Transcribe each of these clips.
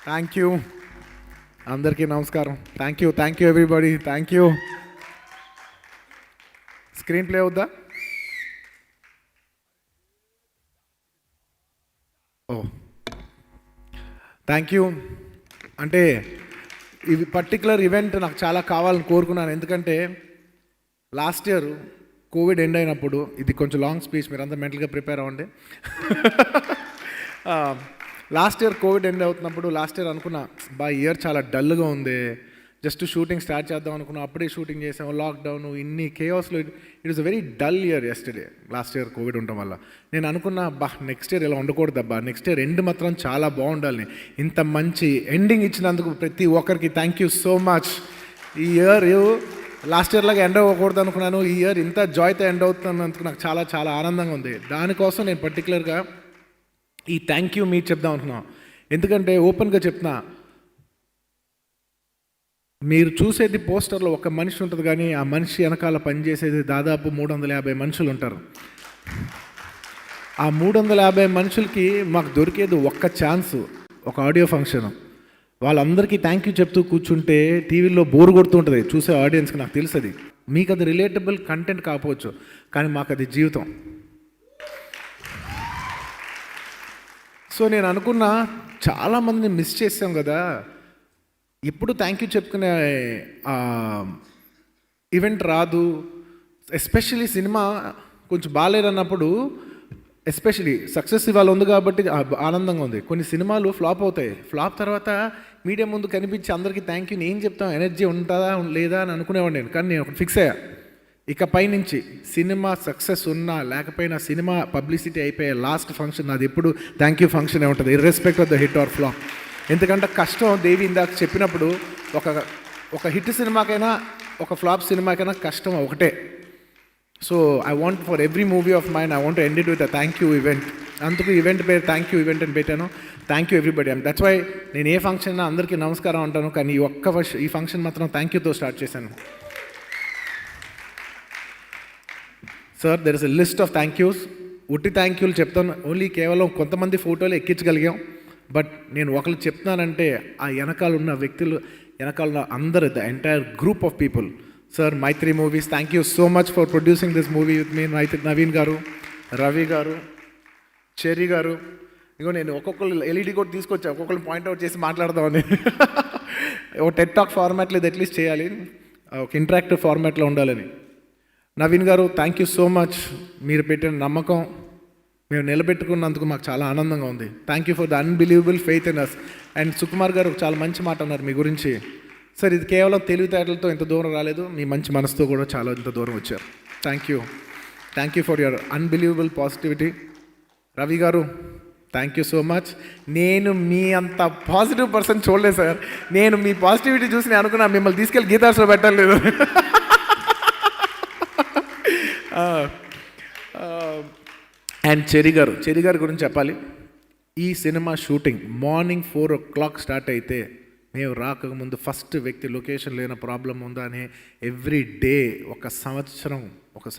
Thank you అందరికీ నమస్కారం. Thank you everybody. Thank you. Screen play అవుద్దా? Oh thank you. అంటే ఇది పర్టికులర్ ఈవెంట్ నాకు చాలా కావాలని కోరుకున్నాను. ఎందుకంటే లాస్ట్ ఇయర్ కోవిడ్ ఎండ్ అయినప్పుడు, ఇది కొంచెం లాంగ్ స్పీచ్, మీరంతా మెంటల్గా ప్రిపేర్ అవ్వండి. లాస్ట్ ఇయర్ కోవిడ్ ఎండ్ అవుతున్నప్పుడు లాస్ట్ ఇయర్ అనుకున్నా, ఇయర్ చాలా డల్గా ఉంది, జస్ట్ షూటింగ్ స్టార్ట్ చేద్దాం అనుకున్నా, అప్పుడే షూటింగ్ చేసాము, లాక్డౌన్, ఇన్ని కేఆస్లో. It is a very dull year yesterday, last year covid ఉండటం వల్ల. నేను అనుకున్నా, నెక్స్ట్ ఇయర్ ఇలా ఉండకూడదబ్బా, నెక్స్ట్ ఇయర్ ఎండ్ మాత్రం చాలా బాగుండాలి. ఇంత మంచి ఎండింగ్ ఇచ్చినందుకు ప్రతి ఒక్కరికి థ్యాంక్ యూ సో మచ్. ఈ ఇయర్ లాస్ట్ ఇయర్ లాగా ఎండ్ అవ్వకూడదు అనుకున్నాను, ఈ ఇయర్ ఇంత జాయ్తో ఎండ్ అవుతున్నందుకు నాకు చాలా చాలా ఆనందంగా ఉంది. దానికోసం నేను పర్టికులర్గా ఈ థ్యాంక్ యూ మీట్ చెప్దాం అనుకున్నాను. ఎందుకంటే ఓపెన్గా చెప్తున్నా, మీరు చూసేది పోస్టర్లో ఒక మనిషి ఉంటుంది, కానీ ఆ మనిషి వెనకాల పనిచేసేది దాదాపు 350 మనుషులు ఉంటారు. ఆ 350 మనుషులకి మాకు దొరికేది ఒక్క ఛాన్సు, ఒక ఆడియో ఫంక్షన్. వాళ్ళందరికీ థ్యాంక్ యూ చెప్తూ కూర్చుంటే టీవీలో బోర్ కొడుతూ ఉంటుంది చూసే ఆడియన్స్కి. నాకు తెలుసు అది మీకు అది రిలేటబుల్ కంటెంట్ కాకపోవచ్చు, కానీ మాకు అది జీవితం. సో నేను అనుకున్నా, చాలామందిని మిస్ చేసాం కదా, ఎప్పుడు థ్యాంక్ యూ చెప్పుకునే ఈవెంట్ రాదు. ఎస్పెషలీ సినిమా కొంచెం బాగాలేదన్నప్పుడు, ఎస్పెషలీ సక్సెస్ ఇవాళ ఉంది కాబట్టి ఆనందంగా ఉంది. కొన్ని సినిమాలు ఫ్లాప్ అవుతాయి, ఫ్లాప్ తర్వాత మీడియా ముందు కనిపించి అందరికీ థ్యాంక్ యూ ఏం చెప్తాం, ఎనర్జీ ఉంటుందా లేదా అని అనుకునేవాడు నేను. కానీ నేను ఒకటి ఫిక్స్ అయ్యా, ఇకపై నుంచి సినిమా సక్సెస్ ఉన్నా లేకపోయినా, సినిమా పబ్లిసిటీ అయిపోయే లాస్ట్ ఫంక్షన్ అది ఎప్పుడు థ్యాంక్ యూ ఫంక్షనే ఉంటుంది, irrespective of the hit or flop. ఎందుకంటే కష్టం, దేవి ఇందాక చెప్పినప్పుడు, ఒక హిట్ సినిమాకైనా ఒక ఫ్లాప్ సినిమాకైనా కష్టం ఒకటే. So I want for every movie of mine, I want end it with a thank you event. అందుకు ఈవెంట్ పేరు థ్యాంక్ యూ ఈవెంట్ అని పెట్టాను. Thank you everybody. That's why నేను ఏ ఫంక్షన్ అందరికీ నమస్కారం అంటాను, కానీ ఈ ఫంక్షన్ మాత్రం థ్యాంక్ యూతో స్టార్ట్ చేశాను. Sir, there is a list of thank use. ఉట్టి థ్యాంక్ యూలు చెప్తాను, ఓన్లీ కేవలం కొంతమంది ఫోటోలు ఎక్కించగలిగాం. బట్ నేను ఒకళ్ళు చెప్తున్నానంటే, ఆ వెనకాల ఉన్న వ్యక్తులు, వెనకాల ఉన్న అందరు, the entire group of people. Sir, Mythri movies, thank you so much for producing this movie with me. Naveen garu, Ravi గారు, చెర్రీ గారు. ఇగో నేను ఒక్కొక్కరు ఎల్ఈడి కూడా తీసుకొచ్చా, ఒక్కొక్కరు పాయింట్అవుట్ చేసి మాట్లాడదామని. ఒక టెడ్ టాక్ ఫార్మాట్లో ఇది అట్లీస్ట్ చేయాలి, ఒక ఇంటరాక్టివ్ ఫార్మాట్లో ఉండాలని. నవీన్ గారు, థ్యాంక్ యూ సో మచ్. మీరు పెట్టిన నమ్మకం మేము నిలబెట్టుకున్నందుకు మాకు చాలా ఆనందంగా ఉంది. Thank you for the unbelievable faith in us. And Sukumar గారు చాలా మంచి మాట అన్నారు మీ గురించి. సార్, ఇది కేవలం తెలివితేటలతో ఇంత దూరం రాలేదు, మీ మంచి మనసుతో కూడా చాలా ఇంత దూరం వచ్చారు. Thank you for your unbelievable positivity. Ravi గారు, థ్యాంక్ యూ సో మచ్. నేను మీ అంత పాజిటివ్ పర్సన్ చూడలేదు సార్. నేను మీ పాజిటివిటీ చూసి నేను అనుకున్నా మిమ్మల్ని తీసుకెళ్ళి గీతార్స్లో పెట్టలేదు. అండ్ చెర్రీ గారి గురించి చెప్పాలి. ఈ cinema shooting morning 4 o'clock start అయితే, మేము రాకముందు ఫస్ట్ వ్యక్తి లొకేషన్ లేని ప్రాబ్లం ఉందా అని ఎవ్రీ డే ఒక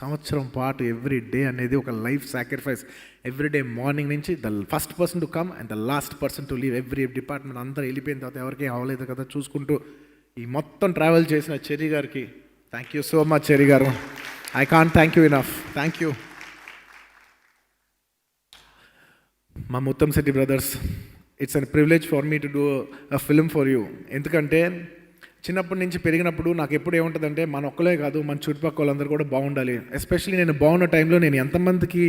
సంవత్సరం పాటు ఎవ్రీ డే అనేది ఒక life sacrifice. Every day morning నుంచి the first person to come and the last person to leave. Every department అందరూ వెళ్ళిపోయిన తర్వాత ఎవరికి అవ్వలేదు కదా చూసుకుంటూ ఈ మొత్తం ట్రావెల్ చేసిన చెర్రీ గారికి thank you so much. Cherry garu, I can't thank you enough. Thank you. మా Muttamsetty brothers, it's an privilege for me to do a film for you. ఎందుకంటే చిన్నప్పటి నుంచి పెరిగినప్పుడు నాకు ఎప్పుడు ఏముంటుందంటే, మన ఒక్కలే కాదు, మన చుట్టుపక్కల వాళ్ళందరూ కూడా బాగుండాలి. ఎస్పెషల్లీ నేను బాగున్న టైంలో నేను ఎంతమందికి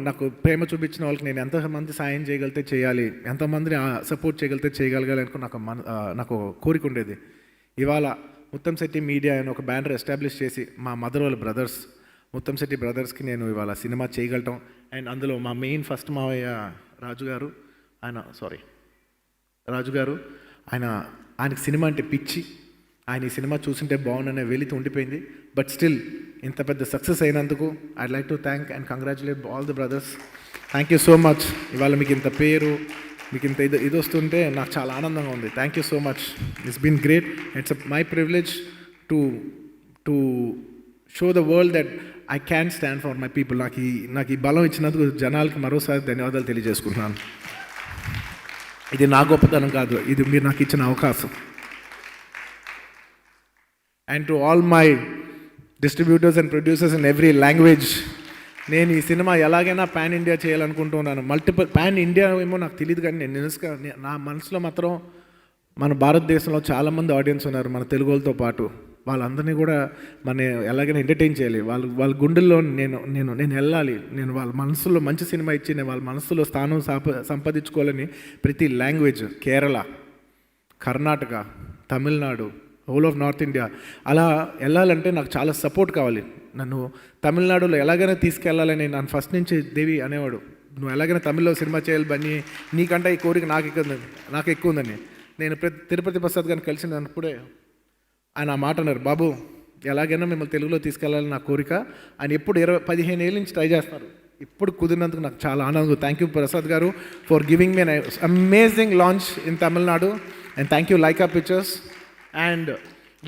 నాకు ప్రేమ చూపించిన వాళ్ళకి నేను ఎంతమంది సాయం చేయగలిగితే చేయాలి, ఎంతమందిని సపోర్ట్ చేయగలిగితే చేయగలగాలి అనుకుని నాకు కోరిక ఉండేది. ఇవాళ ముత్తంశెట్టి మీడియా అని ఒక బ్యానర్ ఎస్టాబ్లిష్ చేసి మా మదర్ వాళ్ళ బ్రదర్స్ ముత్తంశెట్టి బ్రదర్స్కి నేను ఇవాళ సినిమా చేయగలటం. అండ్ అందులో మా మెయిన్ ఫస్ట్ మావయ్య రాజు గారు, ఆయనకి సినిమా అంటే పిచ్చి. ఆయన ఈ సినిమా చూసింటే బాగుందనే వెలితి ఉండిపోయింది. బట్ స్టిల్ ఇంత పెద్ద సక్సెస్ అయినందుకు I'd like to thank and congratulate all the brothers. Thank you so much. ఇవాళ మీకు ఇంత పేరు, మీకు ఇంత ఇది వస్తుంటే నాకు చాలా ఆనందంగా ఉంది. Thank you so much. It's been great. It's my privilege to show the world that I can stand for my people. నాకు ఈ బలం ఇచ్చినందుకు జనాలకి మరోసారి ధన్యవాదాలు తెలియజేసుకుంటున్నాను. ఇది నా గొప్పతనం కాదు, ఇది మీరు నాకు ఇచ్చిన అవకాశం. And to all my distributors and producers in every language, నేను ఈ సినిమా ఎలాగైనా పాన్ ఇండియా చేయాలనుకుంటున్నాను. మల్టిపుల్ పాన్ ఇండియా ఏమో నాకు తెలియదు, కానీ నా మనసులో మాత్రం మన భారతదేశంలో చాలామంది ఆడియన్స్ ఉన్నారు మన తెలుగు వాళ్ళతో పాటు. వాళ్ళందరినీ కూడా మన ఎలాగైనా ఎంటర్టైన్ చేయాలి. వాళ్ళ గుండెల్లో నేను వెళ్ళాలి. నేను వాళ్ళ మనసులో మంచి సినిమా ఇచ్చి నేను వాళ్ళ మనసులో స్థానం సంపాదించుకోవాలని ప్రతి language, Kerala, Karnataka, Tamil Nadu, whole of north India అలా వెళ్ళాలంటే నాకు చాలా సపోర్ట్ కావాలి. నన్ను తమిళనాడులో ఎలాగైనా తీసుకెళ్ళాలని నన్ను ఫస్ట్ నుంచి దేవి అనేవాడు, నువ్వు ఎలాగైనా తమిళ్లో సినిమా చేయాలి బన్నీ, నీకంటే ఈ కోరిక నాకు ఎక్కువ ఉందని. నేను తిరుపతి ప్రసాద్ గారిని కలిసినప్పుడే ఆయన ఆ మాట అన్నారు, బాబు ఎలాగైనా మిమ్మల్ని తెలుగులో తీసుకెళ్ళాలని నా కోరిక. ఆయన ఎప్పుడు 15 ఏళ్ళ నుంచి ట్రై చేస్తున్నారు. ఇప్పుడు కుదిరినందుకు నాకు చాలా ఆనందం. థ్యాంక్ యూ ప్రసాద్ గారు for giving me an amazing launch in Tamil Nadu. And thank you Lyca pictures and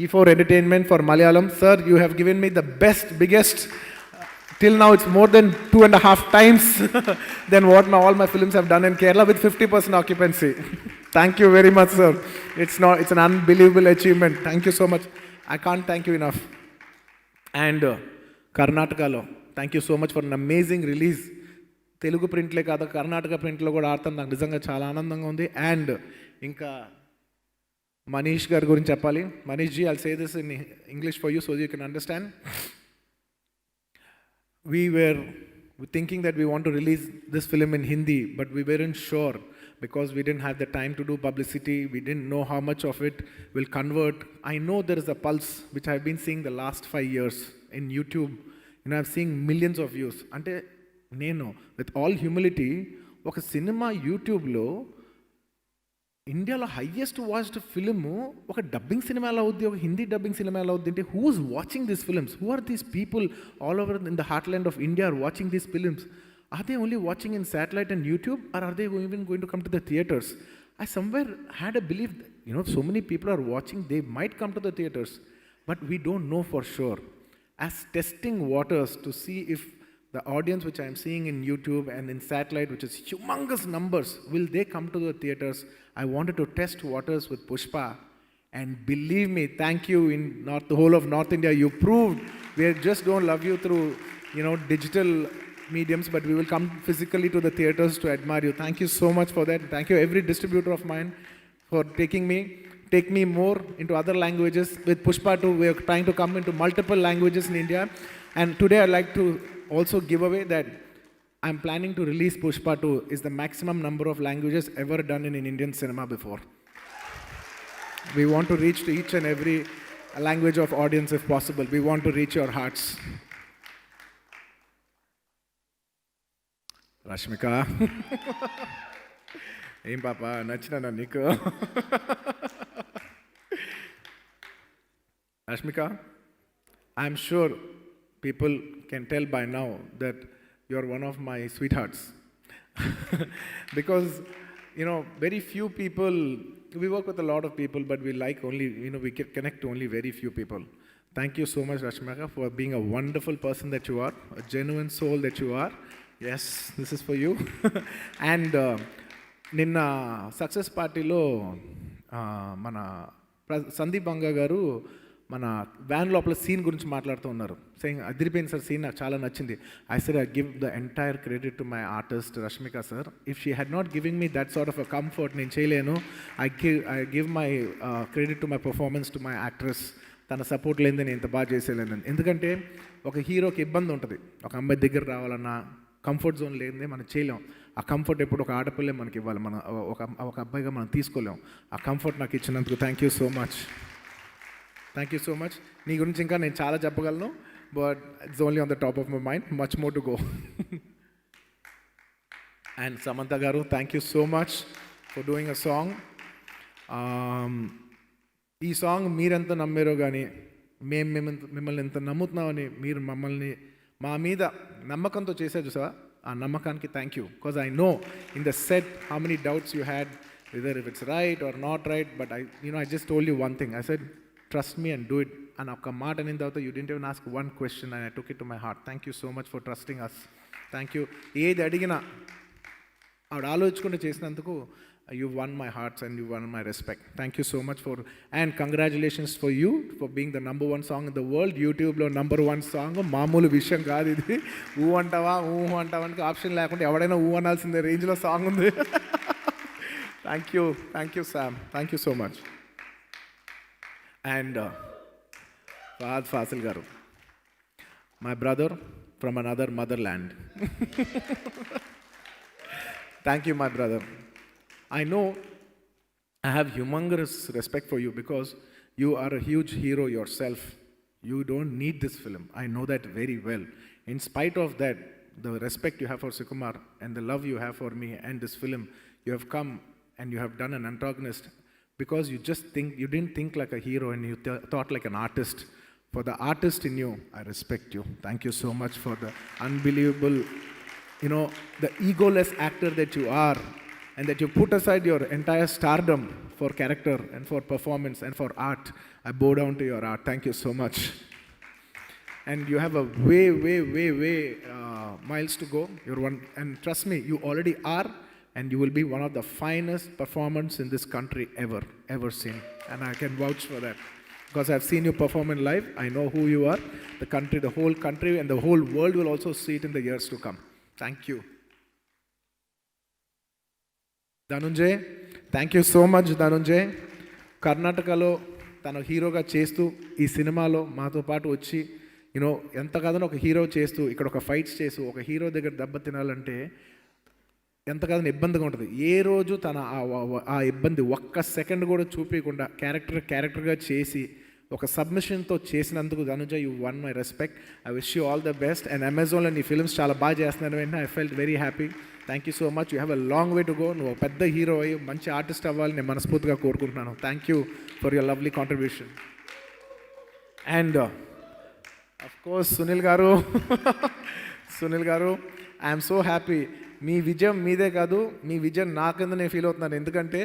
E4 Entertainment for Malayalam. Sir, you have given me the best, biggest, till now it's more than 2.5 times than what all my films have done in Kerala with 50% occupancy. Thank you very much, sir. It's an unbelievable achievement. Thank you so much. I can't thank you enough. And Karnataka lo, thank you so much for an amazing release. Telugu print le kada Karnataka print lo kuda aartam నాకు నిజంగా చాలా ఆనందంగా ఉంది. And ఇంకా మనీష్ గారి గురించి చెప్పాలి. Manish ji, I'll say this in English for you so you can understand. We were thinking that we want to release this film in Hindi, but we weren't sure because we didn't have the time to do publicity. We didn't know how much of it will convert. I know there is a pulse which I've been seeing the last 5 years in YouTube. I've seen millions of views. Ante nenu with all humility oka cinema YouTube lo ఇండియాలో highest watched film ఒక dubbing cinema ఎలా అవుద్ది, ఒక Hindi dubbing cinema ఎలా అవుద్ది అంటే who's watching these films? Who are these people all over in the heartland of India are watching these films? Are they only watching in satellite and YouTube are are they even going to come to the theatres? I somewhere had a believe, so many people are watching, they might come to the theatres, but we don't know for sure. As testing waters to see if the audience which I am seeing in YouTube and in satellite, which is humongous numbers, will they come to the theaters? I wanted to test waters with Pushpa, and believe me, thank you, in the whole of North India, you proved we just don't love you through digital mediums, but we will come physically to the theaters to admire you. Thank you so much for that. Thank you every distributor of mine for take me more into other languages. With Pushpa 2, we are trying to come into multiple languages in India, and today I'd like to also give away that I'm planning to release Pushpa 2 is the maximum number of languages ever done in Indian cinema before. We want to reach to each and every language of audience if possible. We want to reach your hearts. Rashmika. Em papa, nachina niku. Rashmika, I'm sure people can tell by now that you're one of my sweethearts. Because, very few people, we work with a lot of people, but we like only, we can connect to only very few people. Thank you so much, Rashmika, for being a wonderful person that you are, a genuine soul that you are. Yes, this is for you. And Ninna success party lo, mana Sandeep Banga garu, మన van లోపల scene గురించి మాట్లాడుతూ ఉన్నారు. Saying అదిరిపోయింది sir scene, నాకు చాలా నచ్చింది. I said I give the entire credit to my artist Rashmika sir. If she had not giving me that sort of a comfort, నేను చేయలేను. I give my credit to my performance to my actress. తన support లేనిదే నేను ఇంత బాగా చేసేలేను. ఎందుకంటే ఒక హీరోకి ఇబ్బంది ఉంటుంది, ఒక అమ్మాయి దగ్గర రావాలన్నా కంఫర్ట్ జోన్ లేనిదే మనం చేయలేం. ఆ కంఫర్ట్ ఎప్పుడు ఒక ఆడపిల్లే మనకి ఇవ్వాలి, మనం ఒక అబ్బాయిగా మనం తీసుకోలేం. ఆ కంఫర్ట్ నాకు ఇచ్చినందుకు thank you so much. Thank you so much. నీ గురించి ఇంకా నేను చాలా చెప్పగలను, but it's only on the top of my mind, much more to go. And Samantha garu, thank you so much for doing a song. ఈ song మీరెంత నమ్మారో కానీ మిమ్మల్ని ఎంత నమ్ముతున్నామని, మీరు మమ్మల్ని మా మీద నమ్మకంతో చేశారు సార్. ఆ నమ్మకానికి thank you. Because I know in the set how many doubts you had, whether if it's right or not right, but I just told you one thing. I said trust me and do it. And oka మాట అనిన తర్వాత you didn't even ask one question and I took it to my heart. Thank you so much for trusting us. Thank you. ఏది అడిగినా ఆవిడ ఆలోచించుకుంటూ చేసినందుకు you won my hearts and you won my respect. Thank you so much for and congratulations for you for being the number 1 song in the world. యూట్యూబ్లో number 1 song మామూలు విషయం కాదు ఇది. ఊ అంటావా అంటావా అని ఆప్షన్ లేకుండా ఎవడైనా ఊ అనాల్సిందే రేంజ్లో సాంగ్ ఉంది. Thank you Sam, thank you so much. And Fahadh Faasil garu, my brother from another mother land. Thank you, my brother. I know I have humongous respect for you because you are a huge hero yourself. You don't need this film. I know that very well. In spite of that, the respect you have for Sukumar and the love you have for me and this film, you have come and you have done an antagonist because you didn't think like a hero and you thought like an artist. For the artist in you, I respect you. Thank you so much for the unbelievable, the egoless actor that you are, and that you put aside your entire stardom for character and for performance and for art. I bow down to your art. Thank you so much. And you have a way miles to go. You're one, and trust me, you already are, and you will be one of the finest performers in this country ever seen. And I can vouch for that because I've seen you perform in live. I know who you are. The whole country and the whole world will also see it in the years to come. Thank you. Dhananjay, thank you so much Dhananjay. కర్ణాటకలో తన హీరోగా చేస్తూ ఈ సినిమాలో మాతో పాటు వచ్చి ఎంత కాదని ఒక హీరో చేస్తూ ఇక్కడ ఒక ఫైట్స్ చేస్తూ ఒక హీరో దగ్గర దెబ్బ తినాలంటే ఎంత కాదని ఇబ్బందిగా ఉంటుంది. ఏ రోజు తన ఆ ఇబ్బంది ఒక్క సెకండ్ కూడా చూపించకుండా క్యారెక్టర్గా చేసి ఒక సబ్మిషన్తో చేసినందుకు Dhananjay, you won my respect. I wish you all the best. And అమెజాన్లో నీ ఫిల్మ్స్ చాలా బాగా చేస్తున్నాను వెంటనే I felt very happy. Thank you so much. You have a long way to go. నువ్వు పెద్ద హీరో అయ్యి మంచి ఆర్టిస్ట్ అవ్వాలి నేను మనస్ఫూర్తిగా కోరుకుంటున్నాను. Thank you for your lovely contribution. And of course Sunil గారు, ఐఎమ్ సో హ్యాపీ. మీ విజయం మీదే కాదు, మీ విజయం నా కింద నేను ఫీల్ అవుతున్నాను. ఎందుకంటే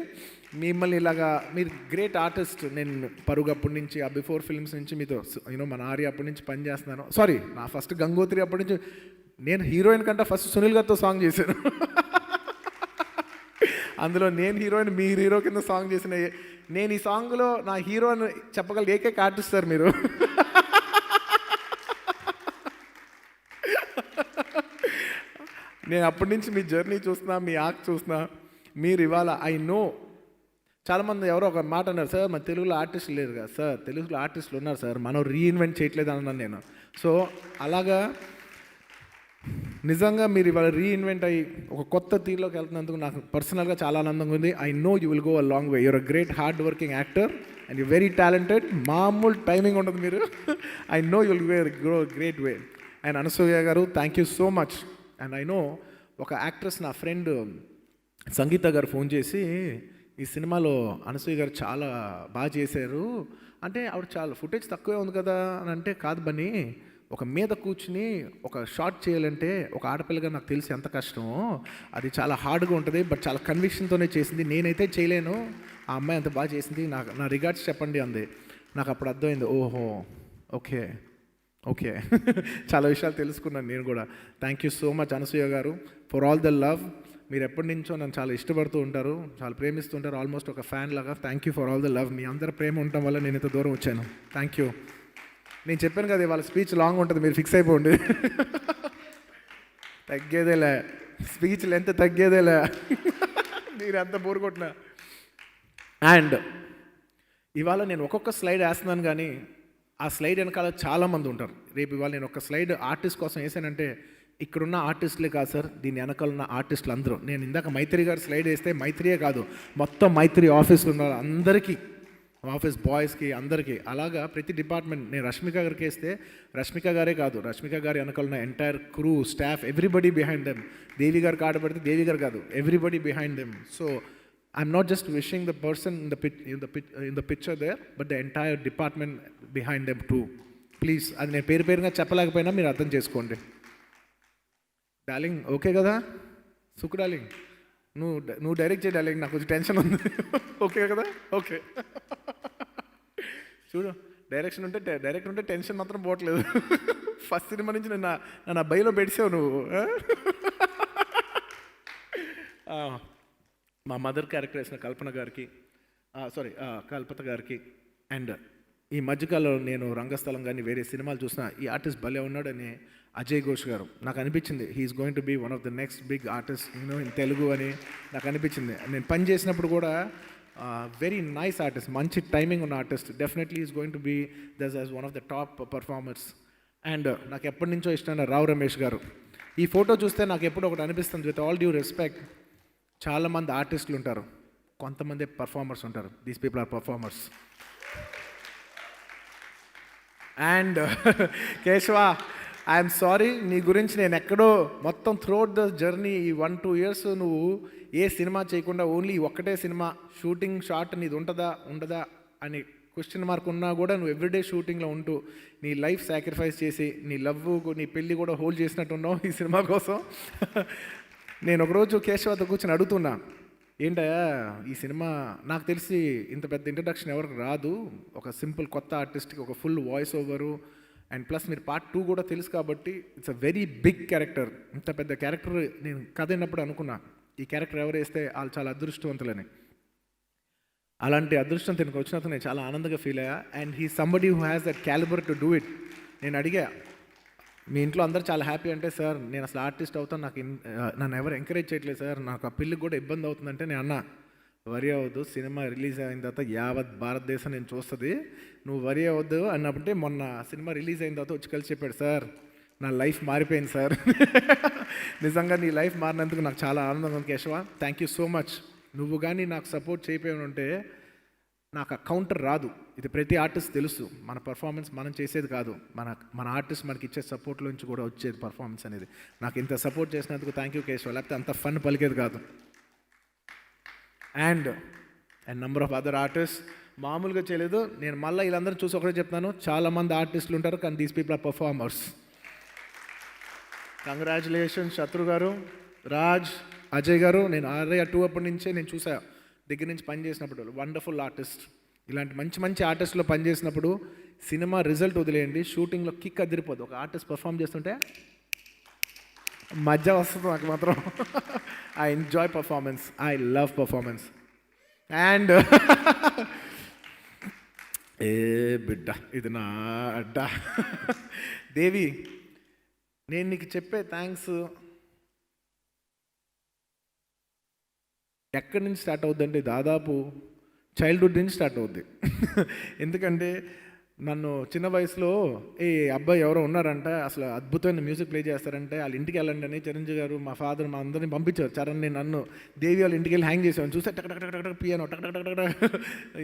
మిమ్మల్ని ఇలాగా మీరు గ్రేట్ ఆర్టిస్ట్. నేను పరుగు అప్పటి నుంచి ఆ బిఫోర్ ఫిల్మ్స్ నుంచి మీతో మన ఆర్య అప్పటి నుంచి పని చేస్తున్నాను. సారీ, నా ఫస్ట్ గంగోత్రి అప్పటి నుంచి నేను హీరోయిన్ కంటే ఫస్ట్ సునీల్ గారితో సాంగ్ చేశాను. అందులో నేను హీరోయిన్, మీరు హీరో కింద సాంగ్ చేసిన నేను ఈ సాంగ్లో నా హీరో అని చెప్పగల ఏకైక ఆర్టిస్ట్ సార్ మీరు. నేను అప్పటి నుంచి మీ జర్నీ చూస్తున్నా, మీ యాక్ట్ చూస్తున్నా. మీరు ఇవాళ ఐ నో చాలామంది ఎవరో ఒక మాట అన్నారు, సార్ మన తెలుగులో ఆర్టిస్టులు లేరు కదా సార్. తెలుగులో ఆర్టిస్టులు ఉన్నారు సార్, మనం రీఇన్వెంట్ చేయట్లేదు అన్నాను నేను. సో అలాగా నిజంగా మీరు ఇవాళ రీఇన్వెంట్ అయ్యి ఒక కొత్త తీరులోకి వెళ్తున్నందుకు నాకు పర్సనల్గా చాలా ఆనందంగా ఉంది. I know you will go a long way. You're a great hard working actor and you very talented. మామూలు టైమింగ్ ఉంటుంది మీరు. I know you will grow great way. And Anasuya garu, thank you so much. And I know ఒక actress నా friend Sangeetha garu phone చేసి ఈ సినిమాలో అనసూయ గారు చాలా బాగా చేశారు అంటే, ఆవిడ చాలా ఫుటేజ్ తక్కువే ఉంది కదా అని అంటే, కాదు బన్నీ, ఒక మీద కూర్చుని ఒక షార్ట్ చేయాలంటే ఒక ఆడపిల్లగా నాకు తెలిసి ఎంత కష్టమో, అది చాలా హార్డ్గా ఉంటుంది. బట్ చాలా కన్విక్షన్తోనే చేసింది. నేనైతే చేయలేను, ఆ అమ్మాయి అంత బాగా చేసింది, నా రిగార్డ్స్ చెప్పండి అంది. నాకు అప్పుడు అర్థమైంది, ఓహో ఓకే చాలా విషయాలు తెలుసుకున్నాను నేను కూడా. Thank you so much Anasuya గారు ఫర్ ఆల్ ద లవ్. మీరు ఎప్పటి నుంచో నన్ను చాలా ఇష్టపడుతూ ఉంటారు, చాలా ప్రేమిస్తూ ఉంటారు, ఆల్మోస్ట్ ఒక ఫ్యాన్ లాగా. Thank you for all the love. మీ అందరి ప్రేమ ఉండటం వల్ల నేను ఇంత దూరం వచ్చాను. Thank you. నేను చెప్పాను కదా వాళ్ళ స్పీచ్ లాంగ్ ఉంటుంది, మీరు ఫిక్స్ అయిపోండి. తగ్గేదేలే, స్పీచ్ లెంత్ తగ్గేదేలే, మీరు అంత బోర్ కొట్టినా. అండ్ ఇవాళ నేను ఒక్కొక్క స్లైడ్ వేస్తున్నాను, కానీ ఆ స్లైడ్ వెనకాల చాలామంది ఉంటారు. రేపు ఇవాళ నేను ఒక స్లైడ్ ఆర్టిస్ట్ కోసం వేసానంటే, ఇక్కడున్న ఆర్టిస్టులే కాదు సార్, దీని వెనకాల ఉన్న ఆర్టిస్టులు అందరూ. నేను ఇందాక మైత్రి గారు స్లైడ్ వేస్తే మైత్రియే కాదు, మొత్తం మైత్రి ఆఫీస్లో ఉన్న అందరికీ, ఆఫీస్ బాయ్స్కి అందరికీ, అలాగా ప్రతి డిపార్ట్మెంట్. నేను రష్మిక గారికి వేస్తే రష్మిక గారే కాదు, రష్మిక గారి వెనకాల ఉన్న entire crew, staff, everybody behind them. Devi garu కాడ పడితే దేవి గారు కాదు, everybody behind them. So I'm not just wishing the person in the picture there, but the entire department behind them too. Please, అది నేను పేరుగా చెప్పలేకపోయినా మీరు అర్థం చేసుకోండి. డార్లింగ్ ఓకే కదా? సుఖ్ డార్లింగ్, నువ్వు డైరెక్ట్ చేయి డార్లింగ్, నాకు కొంచెం టెన్షన్ ఉంది. ఓకే కదా? ఓకే. చూడు, డైరెక్టర్ ఉంటే టెన్షన్ మాత్రం పోవట్లేదు. ఫస్ట్ సినిమా నుంచి నన్ను బయలో పెట్టావు నువ్వు. మా మదర్ క్యారెక్టర్ వేసిన కల్పన గారికి, కల్పత గారికి, అండ్ ఈ మధ్యకాలంలో నేను రంగస్థలం కానీ వేరే సినిమాలు చూసిన ఈ ఆర్టిస్ట్ భలే ఉన్నాడని అజయ్ ఘోష్ గారు. నాకు అనిపించింది he's going to be one of the next big artist in Telugu అని నాకు అనిపించింది. నేను పని చేసినప్పుడు కూడా వెరీ నైస్ ఆర్టిస్ట్, మంచి టైమింగ్ ఉన్న artist. Definitely is going to be thus as one of the top performers. And నాకు ఎప్పటి నుంచో ఇష్టమైన రావు రమేష్ గారు. ఈ ఫోటో చూస్తే నాకు ఎప్పుడు ఒకటి అనిపిస్తుంది, విత్ ఆల్ డ్యూ రెస్పెక్ట్, చాలామంది ఆర్టిస్టులు ఉంటారు, కొంతమంది పర్ఫార్మర్స్ ఉంటారు. These people are performers. And Keshava, I'm sorry, నీ గురించి నేను ఎక్కడో మొత్తం త్రూఅవుట్ ద జర్నీ ఈ 1-2 ఇయర్స్ నువ్వు ఏ సినిమా చేయకుండా ఓన్లీ ఒక్కటే సినిమా షూటింగ్ షాట్ నీది ఉండదా అని క్వశ్చన్ మార్క్ ఉన్నా కూడా నువ్వు ఎవ్రీడే షూటింగ్లో ఉంటూ నీ లైఫ్ సాక్రిఫైస్ చేసి నీ లవ్, నీ పెళ్ళి కూడా హోల్డ్ చేసినట్టున్నావు ఈ సినిమా కోసం. నేను ఒకరోజు కేశవతో కూర్చొని అడుగుతున్నా, ఏంటయ్యా ఈ సినిమా నాకు తెలిసి ఇంత పెద్ద ఇంట్రడక్షన్ ఎవరికి రాదు, ఒక సింపుల్ కొత్త ఆర్టిస్ట్కి ఒక full voice over, and plus మీరు పార్ట్ 2 కూడా తెలుసు కాబట్టి it's a very big character. ఇంత పెద్ద క్యారెక్టర్ నేను కథ అయినప్పుడు అనుకున్నా ఈ క్యారెక్టర్ ఎవరు వేస్తే వాళ్ళు చాలా అదృష్టవంతులని. అలాంటి అదృష్టం తనకు వచ్చినందుకు నేను చాలా ఆనందంగా ఫీల్ అయ్యా. And he somebody who has that calibre to do it. నేను అడిగా, మీ ఇంట్లో అందరూ చాలా హ్యాపీ అంటే, సార్ నేను అసలు ఆర్టిస్ట్ అవుతాను, నన్ను ఎవరు ఎంకరేజ్ చేయట్లేదు సార్, నాకు ఆ పెళ్ళికి కూడా ఇబ్బంది అవుతుందంటే నేను అన్నా, వరి అవ్వద్దు, సినిమా రిలీజ్ అయిన తర్వాత యావత్ భారతదేశం నేను చూస్తుంది, నువ్వు వరి అవ్వద్దు అన్నప్పుడే మొన్న సినిమా రిలీజ్ అయిన తర్వాత వచ్చి కలిసి చెప్పాడు, సార్ నా లైఫ్ మారిపోయింది సార్. నిజంగా నీ లైఫ్ మారినందుకు నాకు చాలా ఆనందంగా ఉంది Keshava, thank you so much. నువ్వు కానీ నాకు సపోర్ట్ చేయకపోయి ఉంటే నాకు ఆ కౌంటర్ రాదు. ఇది ప్రతి ఆర్టిస్ట్ తెలుసు, మన పర్ఫార్మెన్స్ మనం చేసేది కాదు, మన ఆర్టిస్ట్ మనకి ఇచ్చే సపోర్ట్లోంచి కూడా వచ్చేది పర్ఫార్మెన్స్ అనేది. నాకు ఇంత సపోర్ట్ చేసినందుకు థ్యాంక్ యూ కేశవ, లేకపోతే అంత ఫన్ పలికేది కాదు. And number of other artist మామూలుగా చేయలేదు. నేను మళ్ళీ వీళ్ళందరూ చూసి ఒకటే చెప్తాను, చాలామంది ఆర్టిస్టులు ఉంటారు కానీ these people are performers. Congratulations Shatru గారు, రాజ్, అజయ్ గారు. నేను ఆర్య 2 అప్పటి నుంచే నేను చూసా, దగ్గర నుంచి పనిచేసినప్పుడు వండర్ఫుల్ ఆర్టిస్ట్. ఇలాంటి మంచి మంచి ఆర్టిస్టులో పనిచేసినప్పుడు సినిమా రిజల్ట్ వదిలేయండి, షూటింగ్లో కిక్ అదిరిపోదు. ఒక ఆర్టిస్ట్ పర్ఫామ్ చేస్తుంటే మజా వస్తుంది నాకు మాత్రం. I enjoy performance, I love performance. And ఏ బిడ్డ ఇది నా అడ్డ దేవి, నేను నీకు చెప్పే థ్యాంక్స్ ఎక్కడి నుంచి స్టార్ట్ అవుద్దంటే దాదాపు చైల్డ్హుడ్ నుంచి స్టార్ట్ అవుద్ది. ఎందుకంటే నన్ను చిన్న వయసులో ఏ అబ్బాయి ఎవరో ఉన్నారంట, అసలు అద్భుతమైన మ్యూజిక్ ప్లే చేస్తారంటే వాళ్ళ ఇంటికి వెళ్ళండి అని చిరంజీవి గారు, మా ఫాదర్, మా అందరిని పంపించారు. చరణ్ని, నన్ను, దేవి వాళ్ళ ఇంటికి వెళ్ళి హ్యాంగ్ చేసేవాడు. చూస్తే టక్ టక్ టక్ టక్ పియానో టక్ టక్ టక్ టక్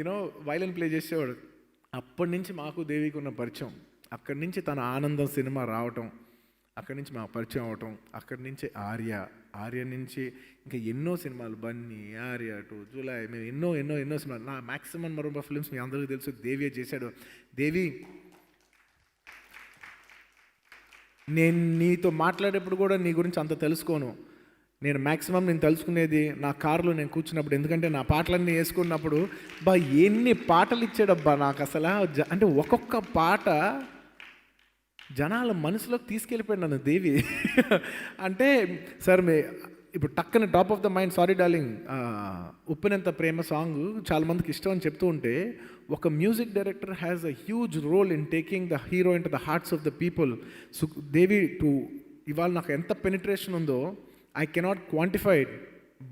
యూనో వైలన్ ప్లే చేసేవాడు. అప్పటి నుంచి మాకు దేవికి ఉన్న పరిచయం, అక్కడి నుంచి తన ఆనందం సినిమా రావటం, అక్కడి నుంచి మా పరిచయం అవటం, అక్కడి నుంచి ఆర్య నుంచి ఇంకా ఎన్నో సినిమాలు, బన్నీ, ఆర్య 2, జూలై, మేము ఎన్నో ఎన్నో ఎన్నో సినిమాలు. నా మ్యాక్సిమం నెంబర్ ఆఫ్ ఫిల్మ్స్ మీ అందరికీ తెలుసు, దేవియే చేశాడు. దేవి, నేను నీతో మాట్లాడేప్పుడు కూడా నీ గురించి అంత తెలుసుకోను. నేను మ్యాక్సిమం నేను తెలుసుకునేది నా కారులో నేను కూర్చున్నప్పుడు, ఎందుకంటే నా పాటలన్నీ వేసుకున్నప్పుడు ఎన్ని పాటలు ఇచ్చాడబ్బా నాకు అసలు. అంటే ఒక్కొక్క పాట జనాల మనసులోకి తీసుకెళ్ళిపోయాడు నన్ను దేవి. అంటే సార్ ఇప్పుడు టక్కన top of the mind, sorry darling, ఉప్పినంత ప్రేమ సాంగ్ చాలామందికి ఇష్టం అని చెప్తూ ఉంటే, ఒక music director has a huge role in taking the hero into the hearts of the people. Devi టు ఇవాళ నాకు ఎంత పెనిట్రేషన్ ఉందో I cannot quantify it,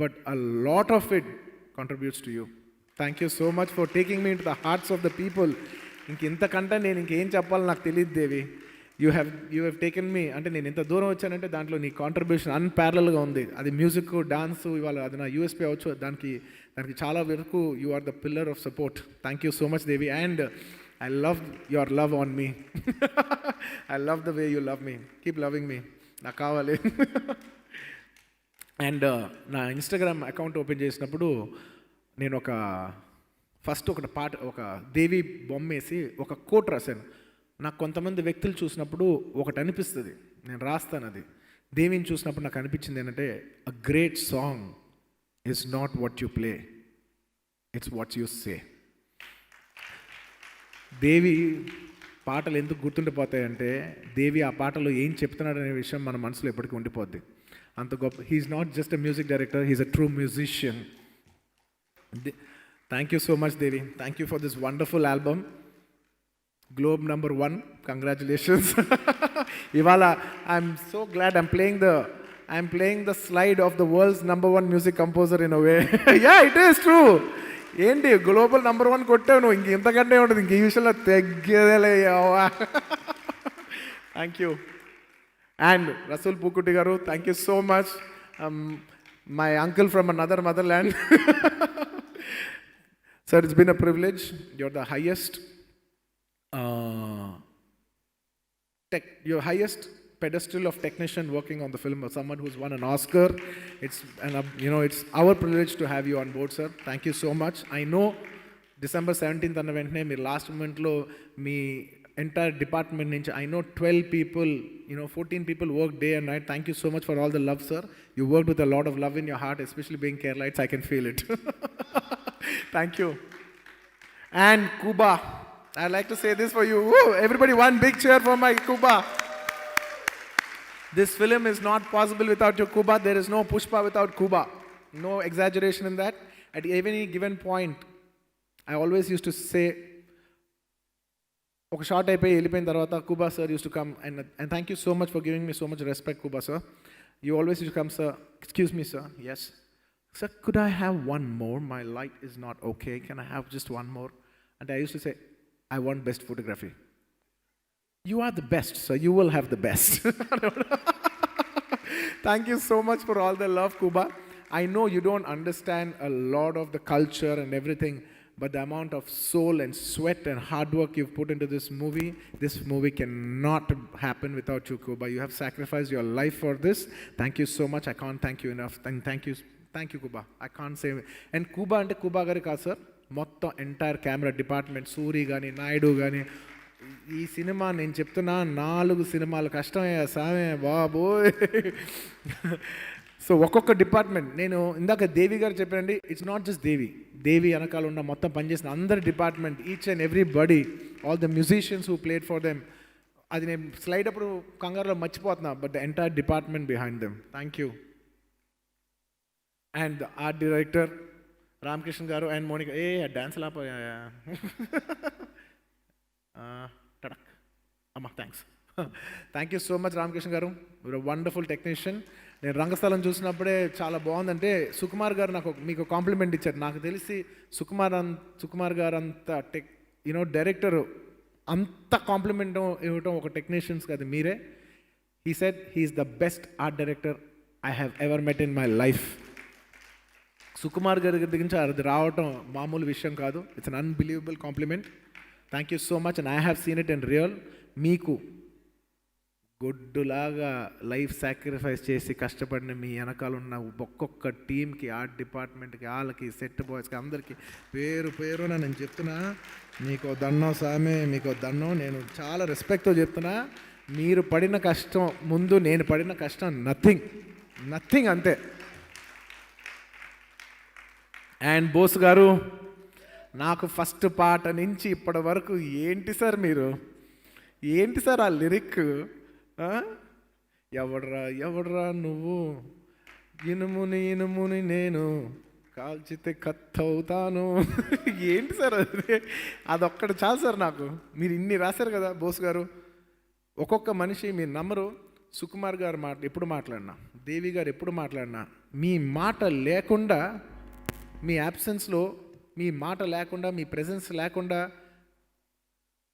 but a lot of it contributes to you. Thank you so much for taking me into the hearts of the people. ఇంతకంటే నేను ఇంకేం చెప్పాలో నాకు తెలియదు దేవి. యూ హ్యావ్ టేకెన్ మీ, అంటే నేను ఎంత దూరం వచ్చానంటే దాంట్లో నీ కాంట్రిబ్యూషన్ అన్పారలల్గా ఉంది. అది మ్యూజిక్, డాన్స్, ఇవాళ అది నా యూఎస్పీ అవచ్చు. దానికి చాలా వరకు you are the pillar of support. Thank you so much Devi. And I love your love on me. I love the way you love me. Keep loving me, నాకు కావాలి. అండ్ నా ఇన్స్టాగ్రామ్ అకౌంట్ ఓపెన్ చేసినప్పుడు నేను first ఒక దేవి బొమ్మ వేసి ఒక coat రాశాను. నాకు కొంతమంది వ్యక్తులు చూసినప్పుడు ఒకటి అనిపిస్తుంది, నేను రాస్తాను అది. దేవిని చూసినప్పుడు నాకు అనిపించింది ఏంటంటే, a great song is not what you play, it's what you say. Devi పాటలు ఎందుకు గుర్తుండిపోతాయంటే, దేవి ఆ పాటలో ఏం చెప్తున్నాడు అనే విషయం మన మనసులో ఎప్పటికీ ఉండిపోద్ది. అంత గొప్ప, he's not just a music director, he's a true musician. Thank you so much Devi, thank you for this wonderful album. Globe #1, congratulations. Ivala, I'm so glad I'm playing the slide of the world's #1 music composer in a way. Yeah, it is true. ఏంటి global #1 కొట్టావు నువ్వు, ఇంక ఇంతకంటే ఉంటుంది, ఇంక ఈ విషయంలో తగ్గేదేలే. Thank you. And Rasool Pookutty garu, thank you so much. My uncle from another motherland. Sir, it's been a privilege. You're the highest your highest pedestal of technician working on the film, or someone who's won an Oscar. It's it's our privilege to have you on board, sir. Thank you so much. I know December 17th అన్న వెంటనే మీరు last మూమెంట్లో మీ entire department నుంచి, I know 12 people, 14 people work day and night. Thank you so much for all the love, sir. You worked with a lot of love in your heart, especially being Keralites. I can feel it. Thank you. And Kuba, I'd like to say this for you. Woo! Everybody, one big cheer for my Kuba. This film is not possible without your Kuba. There is no Pushpa without Kuba. No exaggeration in that. At any given point, I always used to say, okay, short అయిపోయి వెళ్ళిపోయిన తర్వాత Kuba sir used to come, and thank you so much for giving me so much respect, Kuba sir. You always used to come, sir. Excuse me, sir. Yes. Sir, could I have one more? My light is not okay. Can I have just one more? And I used to say, I want best photography. You are the best, so you will have the best. Thank you so much for all the love, Kuba. I know you don't understand a lot of the culture and everything, but the amount of soul and sweat and hard work you've put into this movie cannot happen without you, Kuba. You have sacrificed your life for this. Thank you so much. I can't thank you enough. Thank you, Kuba. I can't say. And Kuba ante Kuba gari kaadu, sir. మొత్తం entire camera department, Suri కానీ నాయుడు కానీ, ఈ cinema నేను చెప్తున్నా 4 సినిమాలు కష్టమయ్యా సామే బాబోయ్. So ఒక్కొక్క డిపార్ట్మెంట్, నేను ఇందాక దేవి గారు చెప్పానండి, ఇట్స్ నాట్ జస్ట్ దేవి వెనకాల ఉన్న మొత్తం పనిచేసిన అందరి department, each and everybody, all the musicians who played for them. అది నేను స్లైడ్ అప్పుడు కంగారులో మర్చిపోతున్నా, but the entire department behind them. Thank you. And art director Ramakrishna garu and Monika, dance లాపోయా టడక్ అమ్మా. Thank you so much Ramakrishna garu, మీరు వండర్ఫుల్ టెక్నీషియన్. నేను రంగస్థలం చూసినప్పుడే చాలా బాగుందంటే, సుకుమార్ గారు మీకు కాంప్లిమెంట్ ఇచ్చారు. నాకు తెలిసి సుకుమార్ గారు అంత డైరెక్టర్ అంత కాంప్లిమెంట్ ఇవ్వటం ఒక టెక్నీషియన్స్కి అది మీరే. He said he's the best art director I have ever met in my life. Sukumar గారి దగ్గర నుంచి అది రావటం మామూలు విషయం కాదు. It's an unbelievable compliment. Thank you so much. And I have seen it in real. మీకు గొడ్డులాగా లైఫ్ సాక్రిఫైస్ చేసి కష్టపడిన మీ వెనకాల ఉన్న ఒక్కొక్క టీంకి, ఆర్ట్ డిపార్ట్మెంట్కి, వాళ్ళకి, సెట్ బాయ్స్కి, అందరికీ పేరున నేను చెప్తున్నా, మీకు దండం సామే, మీకు దండం. నేను చాలా రెస్పెక్ట్తో చెప్తున్నా. మీరు పడిన కష్టం ముందు నేను పడిన కష్టం నథింగ్ అంతే. అండ్ బోస్ గారు, నాకు ఫస్ట్ పాట నుంచి ఇప్పటి వరకు ఏంటి సార్ ఆ లిరిక్, ఎవడ్రా నువ్వు, ఇనుముని నేను కాల్చితే కత్తవుతాను. ఏంటి సార్ అదొక్కటి చాలు సార్ నాకు. మీరు ఇన్ని రాశారు కదా బోస్ గారు. ఒక్కొక్క మనిషి మీరు నమ్మరు. సుకుమార్ గారు ఎప్పుడు మాట్లాడినా, దేవి గారు ఎప్పుడు మాట్లాడినా, మీ మాట లేకుండా, మీ యాబ్సెన్స్లో మీ మాట లేకుండా, మీ ప్రెజెన్స్ లేకుండా